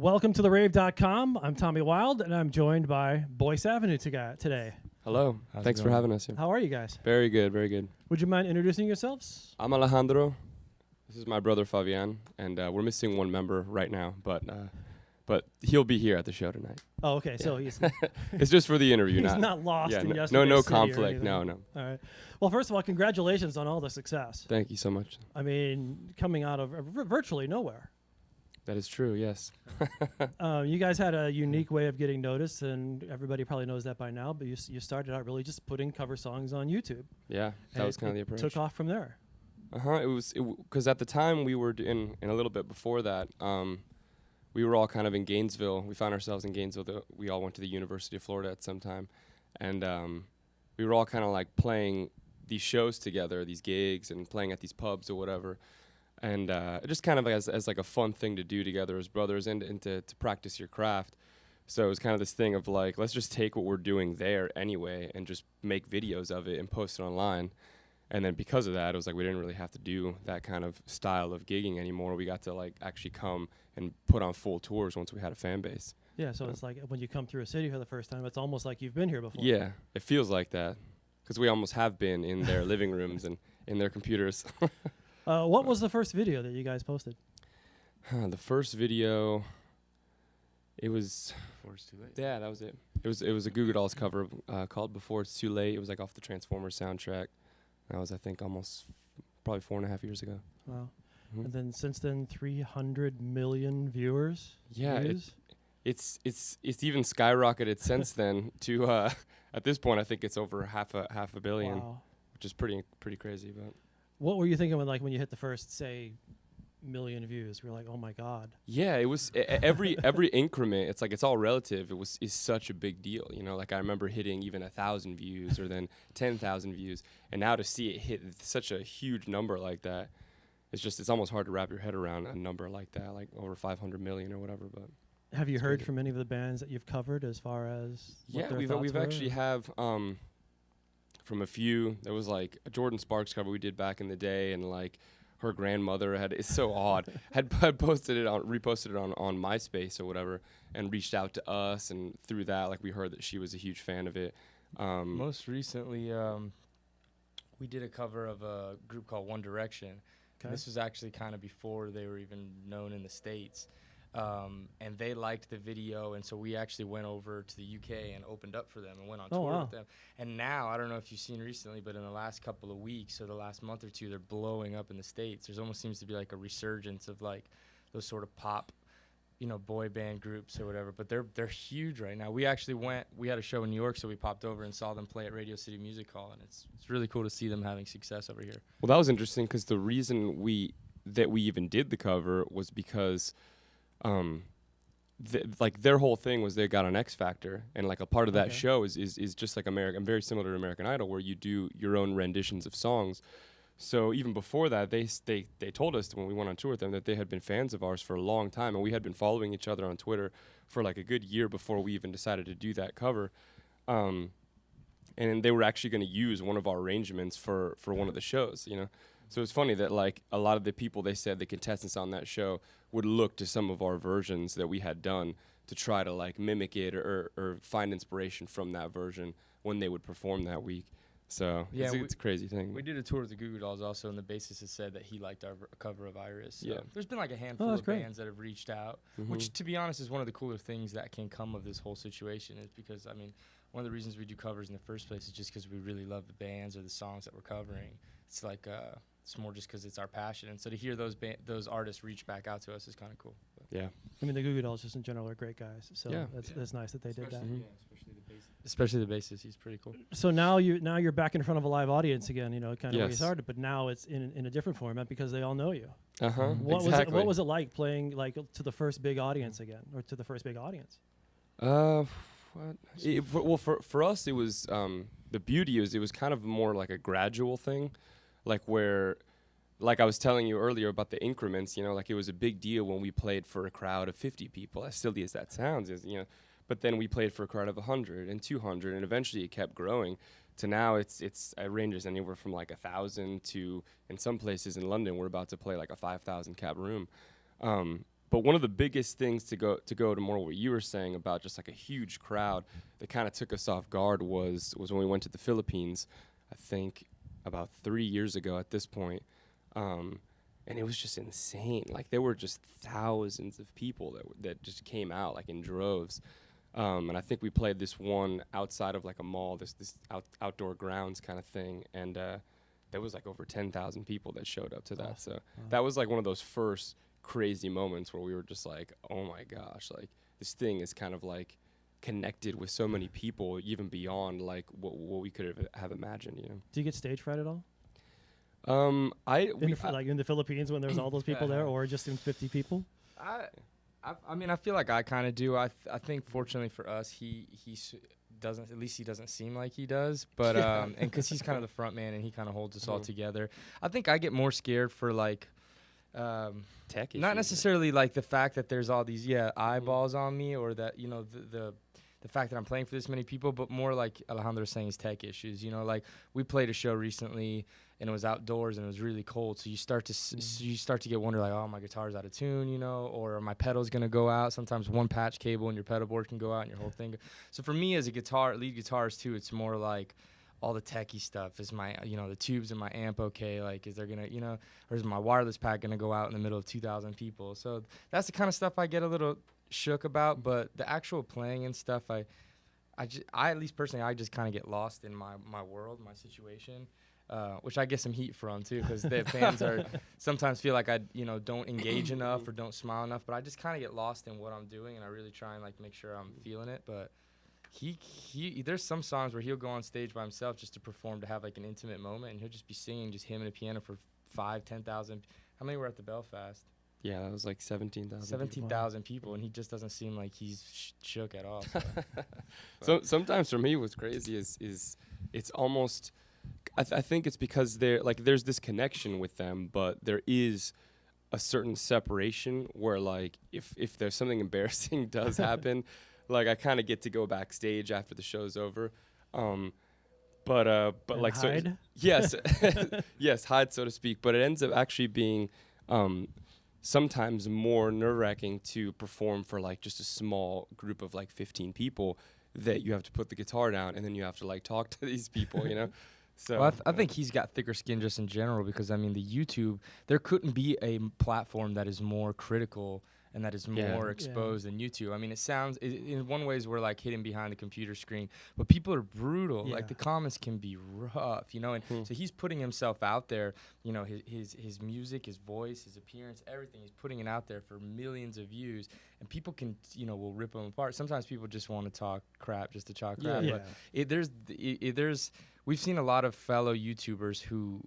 Welcome to therave.com. I'm Tommy Wild, and I'm joined by Boyce Avenue today. Hello. Thanks for having us here. How are you guys? Very good, very good. Would you mind introducing yourselves? I'm Alejandro. This is my brother Fabian, and we're missing one member right now, but he'll be here at the show tonight. Oh, okay. So he's It's just for the interview. he's not lost in yesterday's no city or conflict. anything. No. All right. Well, first of all, congratulations on all the success. Thank you so much. I mean, coming out of virtually nowhere. That is true. Yes. You guys had a unique way of getting noticed, and everybody probably knows that by now. But you started out really just putting cover songs on YouTube. Yeah, that was kind of the approach. Took off from there. It was because at the time we were in a little bit before that. We were all kind of in Gainesville. We found ourselves in Gainesville. We all went to the University of Florida at some time, and we were all kind of like playing these shows together, these gigs, and playing at these pubs or whatever. And just kind of as like a fun thing to do together as brothers and to practice your craft. So it was kind of this thing of like, let's just take what we're doing there anyway and just make videos of it and post it online. And then because of that, it was like we didn't really have to do that kind of style of gigging anymore. We got to like actually come and put on full tours once we had a fan base. Yeah, so it's like when you come through a city for the first time, it's almost like you've been here before. Yeah, it feels like that because we almost have been in their living rooms and in their computers. What was the first video that you guys posted? The first video, it was... Before It's Too Late. Yeah, that was it. It was a Goo Goo Dolls cover called Before It's Too Late. It was like off the Transformers soundtrack. That was, I think, probably 4.5 years ago. Wow. Mm-hmm. And then since then, 300 million viewers? Yeah, views? it's even skyrocketed since then to, at this point, I think it's over half a billion, Wow. which is pretty crazy, but... What were you thinking when you hit the first, say, million views? You were like, oh my God. Yeah, it was every increment. It's like it's all relative. Is such a big deal, you know. Like I remember hitting even 1,000 views or then 10,000 views, and now to see it hit such a huge number like that, it's almost hard to wrap your head around a number like that, like over 500 million or whatever. But have you heard from any of the bands that you've covered as far as? Yeah, we've actually have. From a few, there was like a Jordan Sparks cover we did back in the day, and like her grandmother it's so odd, had reposted it on MySpace or whatever, and reached out to us, and through that, like we heard that she was a huge fan of it. Most recently, we did a cover of a group called One Direction. Okay. This was actually kind of before they were even known in the States. And they liked the video, and so we actually went over to the UK and opened up for them and went on tour with them. And now, I don't know if you've seen recently, but in the last couple of weeks or the last month or two, they're blowing up in the States. There's almost seems to be like a resurgence of like those sort of pop, boy band groups or whatever. But they're huge right now. We had a show in New York, so we popped over and saw them play at Radio City Music Hall, and it's really cool to see them having success over here. Well, that was interesting because the reason we even did the cover was because. Like their whole thing was they got on X Factor, and like a part of that show is just like very similar to American Idol, where you do your own renditions of songs. So even before that, they told us when we went on tour with them that they had been fans of ours for a long time, and we had been following each other on Twitter for like a good year before we even decided to do that cover. And they were actually going to use one of our arrangements for one of the shows, So it's funny that like a lot of the people, they said the contestants on that show would look to some of our versions that we had done to try to like mimic it or find inspiration from that version when they would perform that week. So yeah, it's a crazy thing. We did a tour with the Goo Goo Dolls also, and the bassist has said that he liked our cover of Iris. So yeah. There's been like a handful of bands that have reached out, which to be honest is one of the cooler things that can come of this whole situation, is because, I mean, one of the reasons we do covers in the first place is just because we really love the bands or the songs that we're covering. It's like it's more just because it's our passion, and so to hear those artists reach back out to us is kind of cool. But yeah, I mean the Goo Goo Dolls just in general are great guys, so that's nice that they did that. Yeah, especially the bassist, he's pretty cool. So now you're back in front of a live audience again, kind of where you Yes. started, but now it's in a different format because they all know you. Exactly. What was it like playing like to the first big audience again, or to the first big audience? For us, it was the beauty is it was kind of more like a gradual thing, like where, like I was telling you earlier about the increments, like it was a big deal when we played for a crowd of 50 people, as silly as that sounds, but then we played for a crowd of 100 and 200, and eventually it kept growing to now it ranges anywhere from like 1,000 to, in some places in London, we're about to play like a 5,000 cap room. But one of the biggest things to go to more what you were saying about just like a huge crowd that kind of took us off guard was when we went to the Philippines, I think about 3 years ago at this point. And it was just insane. Like there were just thousands of people that just came out like in droves. And I think we played this one outside of like a mall, this outdoor grounds kind of thing. And there was like over 10,000 people that showed up to that. So that was like one of those first crazy moments where we were just like, oh my gosh, like this thing is kind of like connected with so many people, even beyond like what we could have imagined, you know. Do you get stage fright at all? Like in the Philippines when there's all those people there, or just in 50 people? I mean, I feel like I kind of do. I think fortunately for us, he doesn't, at least he doesn't seem like he does. But and because he's kind of the front man and he kind of holds us all together. I think I get more scared for like. Tech issues, not necessarily like the fact that there's all these eyeballs on me, or that the fact that I'm playing for this many people, but more like Alejandro's saying is tech issues. You know, like we played a show recently and it was outdoors and it was really cold, so you start to get wonder like, oh, my guitar's out of tune, you know, or my pedal's gonna go out. Sometimes one patch cable and your pedal board can go out and your whole thing. So for me as a lead guitarist too, it's more like all the techie stuff. Is my, the tubes in my amp okay? Like, is there gonna, or is my wireless pack gonna go out in the middle of 2,000 people? So that's the kind of stuff I get a little shook about. But the actual playing and stuff, I at least personally, I just kind of get lost in my world, my situation, which I get some heat from too, because the fans are sometimes feel like I, don't engage enough or don't smile enough. But I just kind of get lost in what I'm doing, and I really try and like make sure I'm feeling it. But he there's some songs where he'll go on stage by himself just to perform, to have like an intimate moment, and he'll just be singing just him and a piano for 10,000. How many were at the Belfast? Yeah, that was like 17,000. 17,000 people, and he just doesn't seem like he's shook at all. So sometimes for me, what's crazy is it's almost. I think it's because there's this connection with them, but there is a certain separation where like if there's something embarrassing does happen. Like I kind of get to go backstage after the show's over, but like hide? So yes, yes, hide so to speak. But it ends up actually being sometimes more nerve-wracking to perform for like just a small group of like 15 people that you have to put the guitar down and then you have to like talk to these people, you know. So well, I think he's got thicker skin just in general, because I mean the YouTube, there couldn't be a platform that is more critical and that is more exposed than YouTube. I mean, it sounds, in one ways we're like hidden behind the computer screen, but people are brutal. Like the comments can be rough, and so he's putting himself out there, his music, his voice, his appearance, everything, he's putting it out there for millions of views, and people can, will rip him apart. Sometimes people just want to talk crap just to talk crap, but we've seen a lot of fellow YouTubers who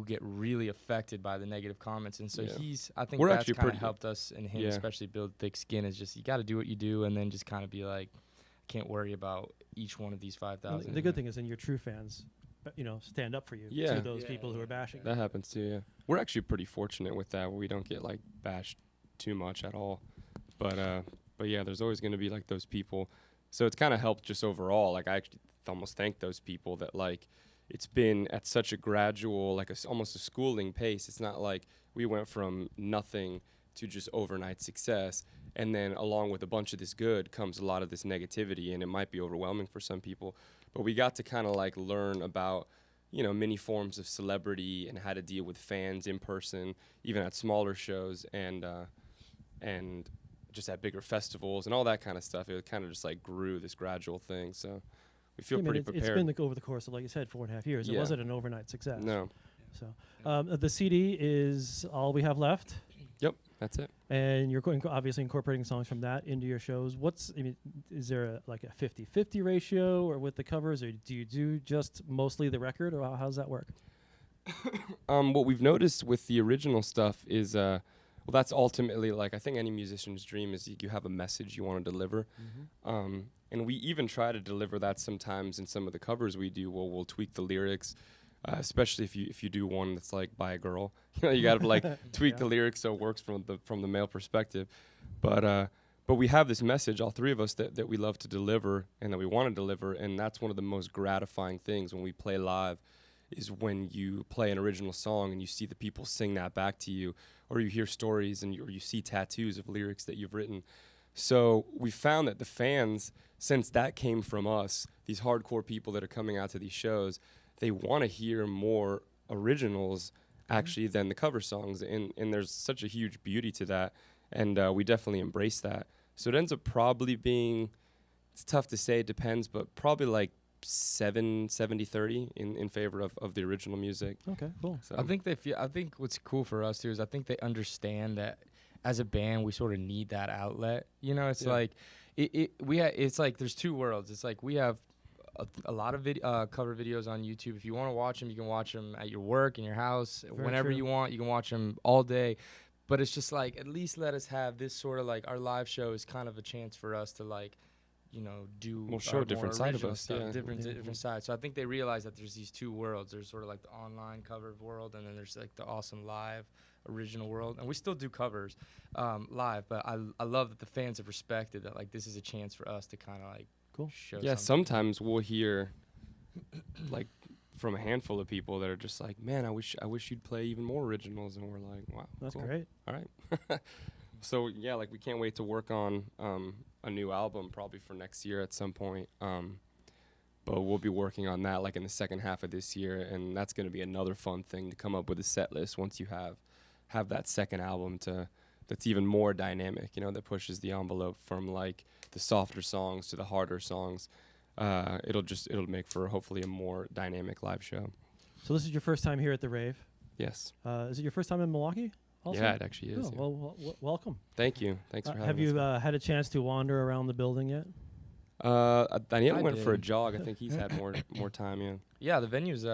get really affected by the negative comments, and so I think that's kind of helped us and him especially build thick skin. Is just you got to do what you do, and then just kind of be like, can't worry about each one of these 5,000. The good thing is, then your true fans, stand up for you to those people who are bashing. That happens too. Yeah, we're actually pretty fortunate with that. We don't get like bashed too much at all, but yeah, there's always going to be like those people. So it's kind of helped just overall. Like I actually almost thank those people that like. It's been at such a gradual, like almost a schooling pace. It's not like we went from nothing to just overnight success. And then along with a bunch of this good comes a lot of this negativity, and it might be overwhelming for some people. But we got to kind of like learn about, many forms of celebrity and how to deal with fans in person, even at smaller shows and just at bigger festivals and all that kind of stuff. It kind of just like grew this gradual thing. So. We feel pretty prepared. It's been over the course of, like you said, 4.5 years. It wasn't an overnight success. No. So the CD is all we have left. Yep, that's it. And you're obviously incorporating songs from that into your shows. Is there a 50-50 ratio or with the covers, or do you do just mostly the record, or how's that work? What we've noticed with the original stuff is, that's ultimately like I think any musician's dream is you have a message you want to deliver. Mm-hmm. And we even try to deliver that sometimes in some of the covers we do. We'll tweak the lyrics, especially if you do one that's like by a girl. You got to like tweak the lyrics so it works from the male perspective. But we have this message, all three of us, that we love to deliver and that we want to deliver, and that's one of the most gratifying things when we play live. is when you play an original song and you see the people sing that back to you, or you hear stories or you see tattoos of lyrics that you've written. So we found that the fans, since that came from us, these hardcore people that are coming out to these shows, they want to hear more originals actually than the cover songs, and there's such a huge beauty to that, and we definitely embrace that. So it ends up probably being, it's tough to say, it depends, but probably like 70-30 in favor of the original music. Okay, cool. So I think what's cool for us too is I think they understand that as a band we sort of need that outlet. You know, it's like it's like there's two worlds. It's like we have a lot of cover videos on YouTube. If you want to watch them, you can watch them at your work, in your house, whenever you want. You can watch them all day. But it's just like, at least let us have this sort of like, our live show is kind of a chance for us to like, you know, do show a different side of us, stuff, different sides. So I think they realize that there's these two worlds. There's sort of like the online covered world, and then there's like the awesome live original world. And we still do covers live, but I love that the fans have respected that, like, this is a chance for us to kind of like show something. Sometimes we'll hear like from a handful of people that are just like, man, I wish you'd play even more originals, and we're like, wow, that's cool. great. All right. So yeah, like we can't wait to work on a new album probably for next year at some point. But we'll be working on that like in the second half of this year, and that's going to be another fun thing to come up with a set list once you have that second album that's even more dynamic, you know, that pushes the envelope from like the softer songs to the harder songs. It'll make for hopefully a more dynamic live show. So this is your first time here at the rave? Yes. Is it your first time in Milwaukee also? Yeah, it actually is. Oh, well, welcome. Thank you. Thanks for having have us. you had a chance to wander around the building yet? Daniel went for a jog. I think he's had more time. Yeah. Yeah, the venue's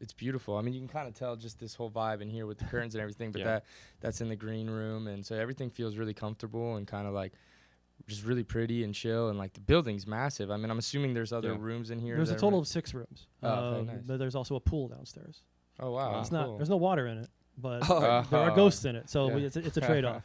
it's beautiful. I mean, you can kind of tell just this whole vibe in here with the curtains and everything. But that's in the green room, and so everything feels really comfortable and kind of like just really pretty and chill. And like the building's massive. I mean, I'm assuming there's other rooms in here. There's a total of 6 rooms. Okay, nice. But there's also a pool downstairs. Oh wow, it's cool. not. There's no water in it, but there are ghosts in it, so it's a trade-off.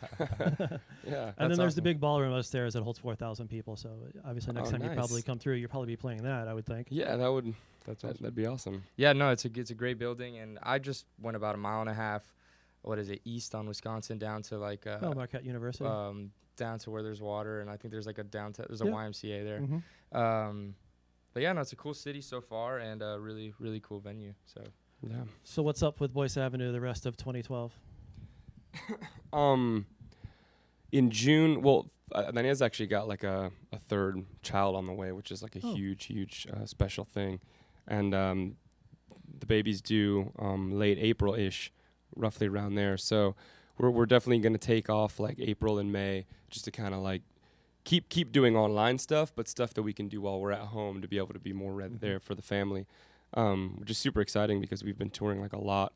Yeah. And then there's the big ballroom upstairs that holds 4,000 people. So obviously next time you probably come through, you'll probably be playing that, I would think. Yeah, that'd be awesome. Yeah, no, it's a great building, and I just went about 1.5 miles. What is it, east on Wisconsin, down to like Marquette University. Down to where there's water, and I think there's like a there's a YMCA there. Mm-hmm. But yeah, no, it's a cool city so far, and a really, really cool venue. So yeah. So what's up with Boyce Avenue the rest of 2012? In June, well, Daniel's actually got like a third child on the way, which is like a huge special thing, and the baby's due late April-ish, roughly around there. So we're definitely going to take off like April and May just to kind of like keep doing online stuff, but stuff that we can do while we're at home to be able to be more there for the family, which is super exciting because we've been touring like a lot.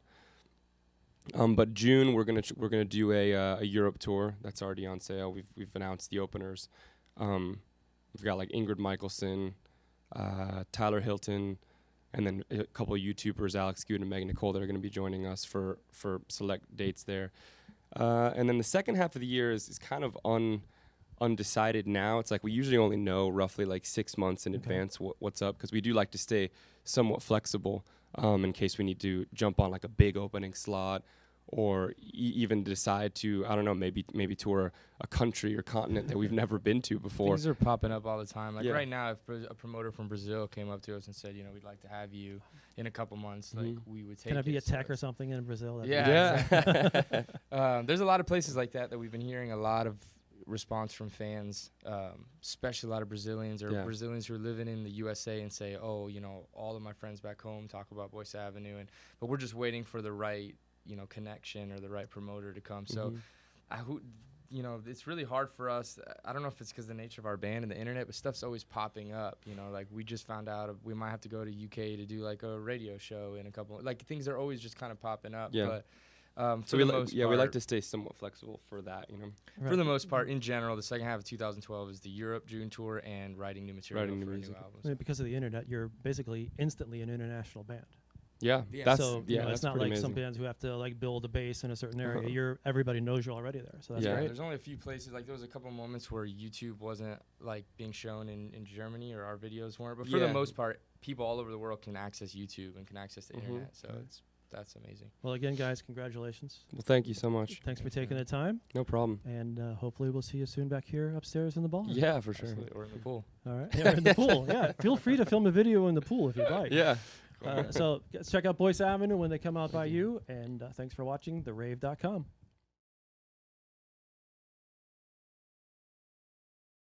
But June we're gonna do a Europe tour that's already on sale. We've announced the openers. We've got like Ingrid Michaelson, Tyler Hilton, and then a couple of YouTubers, Alex Good and Megan Nicole, that are going to be joining us for select dates there. And then the second half of the year is kind of undecided now. It's like we usually only know roughly like 6 months in advance what's up, because we do like to stay somewhat flexible in case we need to jump on like a big opening slot, or even decide to, I don't know, maybe tour a country or continent that we've never been to before. Things are popping up all the time. Like right now, if a promoter from Brazil came up to us and said, you know, we'd like to have you in a couple months, like we would take it. Can I be a tech or something in Brazil? Yeah. There's a lot of places like that we've been hearing a lot of response from fans, especially a lot of Brazilians or Brazilians who are living in the USA and say, oh, you know, all of my friends back home talk about Boyce Avenue, but we're just waiting for the right, you know, connection or the right promoter to come. So you know, it's really hard for us. I don't know if it's because the nature of our band and the internet, but stuff's always popping up. You know, like we just found out we might have to go to UK to do like a radio show in a couple. Like things are always just kind of popping up. Yeah. But so we like to stay somewhat flexible for that. You know. Right. For the most part, in general, the second half of 2012 is the Europe June tour and writing new material for new albums. I mean, because of the internet, you're basically instantly an international band. Yeah, that's it's not like amazing. Some bands who have to like build a base in a certain area. Everybody knows you're already there, so that's great. There's only a few places. Like there was a couple moments where YouTube wasn't like being shown in Germany, or our videos weren't. But for the most part, people all over the world can access YouTube and can access the internet. So that's amazing. Well, again, guys, congratulations. Well, thank you so much. Thanks for taking the time. No problem. And hopefully we'll see you soon back here upstairs in the bar. Yeah, for sure. Absolutely. Or in the pool. All right. Yeah, in the pool. Yeah. Feel free to film a video in the pool if you'd like. Yeah. So check out Boyce Avenue when they come out by you. And thanks for watching therave.com.